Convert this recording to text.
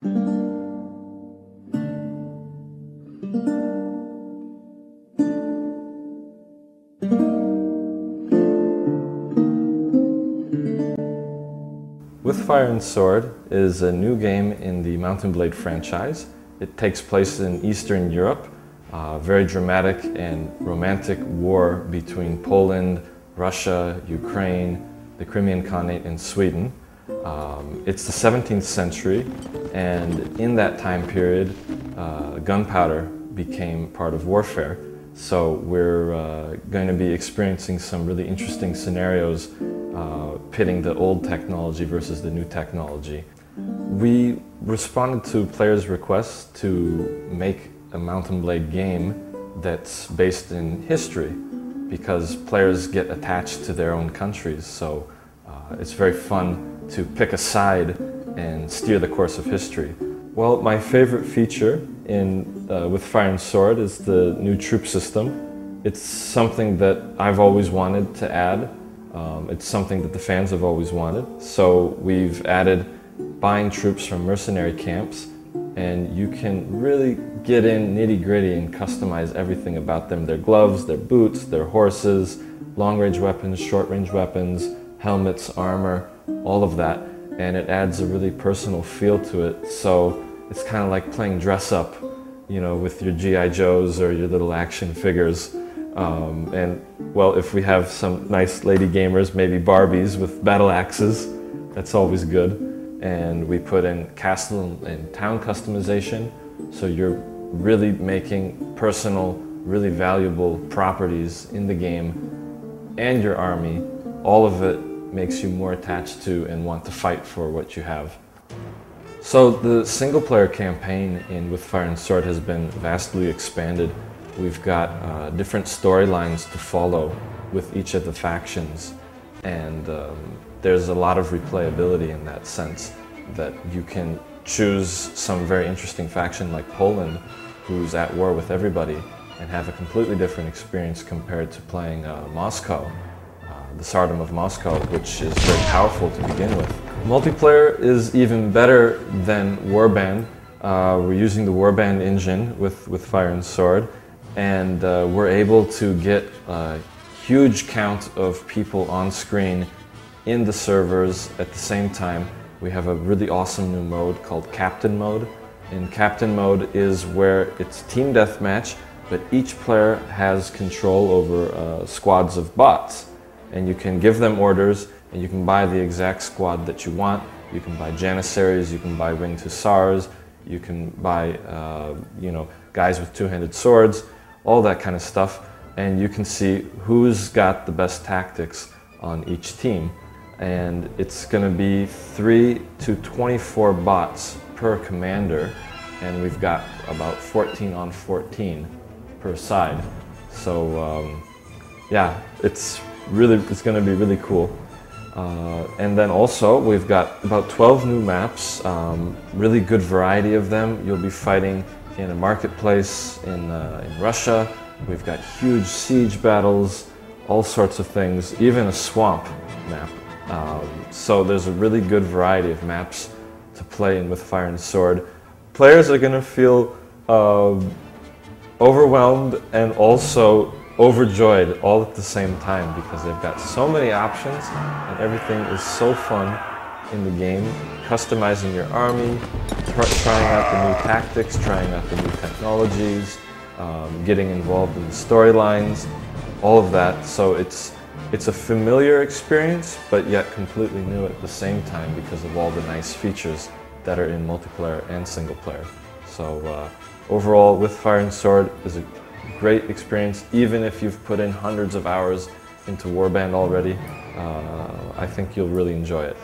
With Fire and Sword is a new game in the Mount&Blade franchise. It takes place in Eastern Europe, very dramatic and romantic war between Poland, Russia, Ukraine, the Crimean Khanate, and Sweden. It's the 17th century, and in that time period, gunpowder became part of warfare. So we're going to be experiencing some really interesting scenarios pitting the old technology versus the new technology. We responded to players' requests to make a Mount&Blade game that's based in history, because players get attached to their own countries, so it's very fun to pick a side and steer the course of history. Well, my favorite feature with Fire and Sword is the new troop system. It's something that I've always wanted to add. It's something that the fans have always wanted. So we've added buying troops from mercenary camps, and you can really get in nitty-gritty and customize everything about them. Their gloves, their boots, their horses, long-range weapons, short-range weapons, helmets, armor, all of that. And it adds a really personal feel to it. So it's kind of like playing dress-up, you know, with your G.I. Joes or your little action figures. And well, if we have some nice lady gamers, maybe Barbies with battle axes, that's always good. And we put in castle and town customization, so you're really making personal, really valuable properties in the game, and your army. All of it makes you more attached to and want to fight for what you have. So the single-player campaign with Fire and Sword has been vastly expanded. We've got different storylines to follow with each of the factions, and there's a lot of replayability in that sense, that you can choose some very interesting faction like Poland, who's at war with everybody, and have a completely different experience compared to playing Moscow, the Tsardom of Moscow, which is very powerful to begin with. Multiplayer is even better than Warband. We're using the Warband engine with Fire and Sword, and we're able to get a huge count of people on screen in the servers at the same time. We have a really awesome new mode called Captain Mode. And Captain Mode is where it's team deathmatch, but each player has control over squads of bots. And you can give them orders, and you can buy the exact squad that you want. You can buy Janissaries, you can buy Winged Hussars, you can buy you know, guys with two-handed swords, all that kind of stuff. And you can see who's got the best tactics on each team. And it's going to be 3 to 24 bots per commander, and we've got about 14 on 14 per side. So yeah, it's going to be really cool. And then also we've got about 12 new maps, really good variety of them. You'll be fighting in a marketplace in Russia. We've got huge siege battles, all sorts of things, even a swamp map. So there's a really good variety of maps to play in with Fire and Sword. Players are going to feel overwhelmed and also overjoyed all at the same time, because they've got so many options and everything is so fun in the game. Customizing your army, trying out the new tactics, trying out the new technologies, getting involved in the storylines, all of that. So it's a familiar experience, but yet completely new at the same time because of all the nice features that are in multiplayer and single player. So overall, with Fire and Sword is a great experience. Even if you've put in hundreds of hours into Warband already, I think you'll really enjoy it.